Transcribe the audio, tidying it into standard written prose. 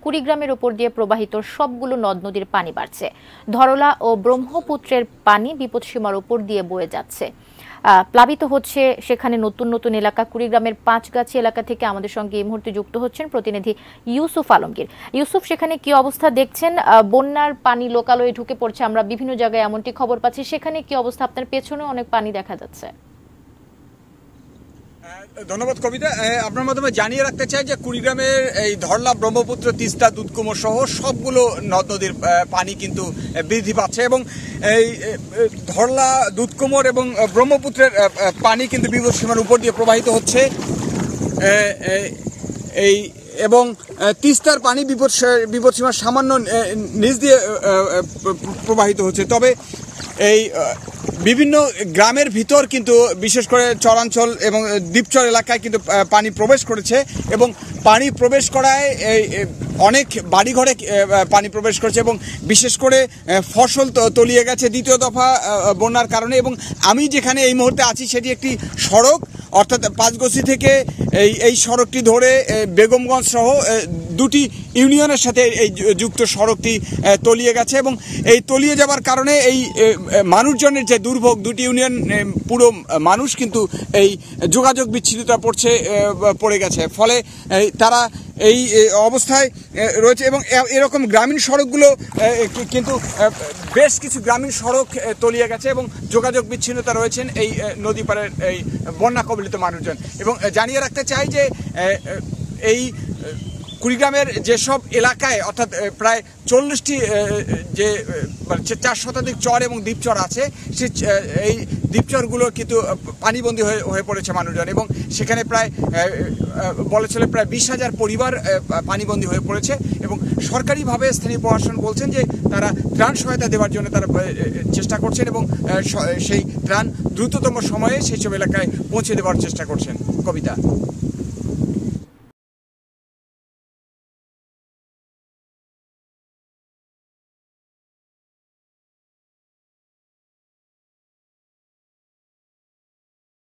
কুড়িগ্রামের উপর দিয়ে প্রবাহিত সবগুলো নদ নদীর পানি বাড়ছে। ধরলা ও ব্রহ্মপুত্রের পানি বিপদসীমার উপর দিয়ে বয়ে যাচ্ছে, প্লাবিত হচ্ছে সেখানে নতুন নতুন এলাকা। কুড়িগ্রামের পাঁচগাছি এলাকা থেকে আমাদের সঙ্গে এই মুহূর্তে যুক্ত হচ্ছেন প্রতিনিধি ইউসুফ আলমগীর। ইউসুফ, সেখানে কি অবস্থা দেখছেন? বন্যার পানি লোকালয়ে ঢুকে পড়ছে, আমরা বিভিন্ন জায়গায় এমনটি খবর পাচ্ছি। সেখানে কি অবস্থা? আপনার পেছনে অনেক পানি দেখা যাচ্ছে। ধন্যবাদ কবিতা। আপনার মাধ্যমে জানিয়ে রাখতে চাই যে কুড়িগ্রামের এই ধরলা, ব্রহ্মপুত্র, তিস্তা, দুধকুমর সহ সবগুলো নদ নদীর পানি কিন্তু বৃদ্ধি পাচ্ছে এবং এই ধরলা, দুধকুমর এবং ব্রহ্মপুত্রের পানি কিন্তু বিপদসীমার উপর দিয়ে প্রবাহিত হচ্ছে। এই এবং তিস্তার পানি বিপদসীমার সামান্য নিচ দিয়ে প্রবাহিত হচ্ছে। তবে এই বিভিন্ন গ্রামের ভিতর কিন্তু বিশেষ করে চরাঞ্চল এবং দ্বীপচর এলাকায় কিন্তু পানি প্রবেশ করেছে এবং পানি প্রবেশ করায় অনেক বাড়িঘরে পানি প্রবেশ করেছে এবং বিশেষ করে ফসল তলিয়ে গেছে দ্বিতীয় দফা বন্যার কারণে। এবং আমি যেখানে এই মুহূর্তে আছি সেটি একটি সড়ক, অর্থাৎ পাঁচগছি থেকে এই সড়কটি ধরে বেগমগঞ্জ সহ দুটি ইউনিয়নের সাথে এই যুক্ত সড়কটি তলিয়ে গেছে এবং এই তলিয়ে যাওয়ার কারণে এই মানুষজনের যে দুর্ভোগ, দুটি ইউনিয়ন পুরো মানুষ কিন্তু এই যোগাযোগ বিচ্ছিন্নতা পড়ে গেছে। ফলে তারা এই অবস্থায় রয়েছে এবং এরকম গ্রামীণ সড়কগুলো কিন্তু বেশ কিছু গ্রামীণ সড়ক তলিয়ে গেছে এবং যোগাযোগ বিচ্ছিন্নতা রয়েছেন এই নদী পাড়ের এই বন্যা কবলিত মানুষজন। এবং জানিয়ে রাখতে চাই যে এই কুড়িগ্রামের যেসব এলাকায় অর্থাৎ প্রায় 40টি যে 4 শতাধিক চর এবং দ্বীপচর আছে, সে এই দ্বীপচরগুলো কিন্তু পানিবন্দী হয়ে পড়েছে মানুষজন এবং সেখানে প্রায় বলা চলে প্রায় 20,000 পরিবার পানিবন্দী হয়ে পড়েছে এবং সরকারিভাবে স্থানীয় প্রশাসন বলছেন যে তারা ত্রাণ সহায়তা দেওয়ার জন্য তারা চেষ্টা করছেন এবং সেই ত্রাণ দ্রুততম সময়ে সেই সব এলাকায় পৌঁছে দেওয়ার চেষ্টা করছেন। কবিতা।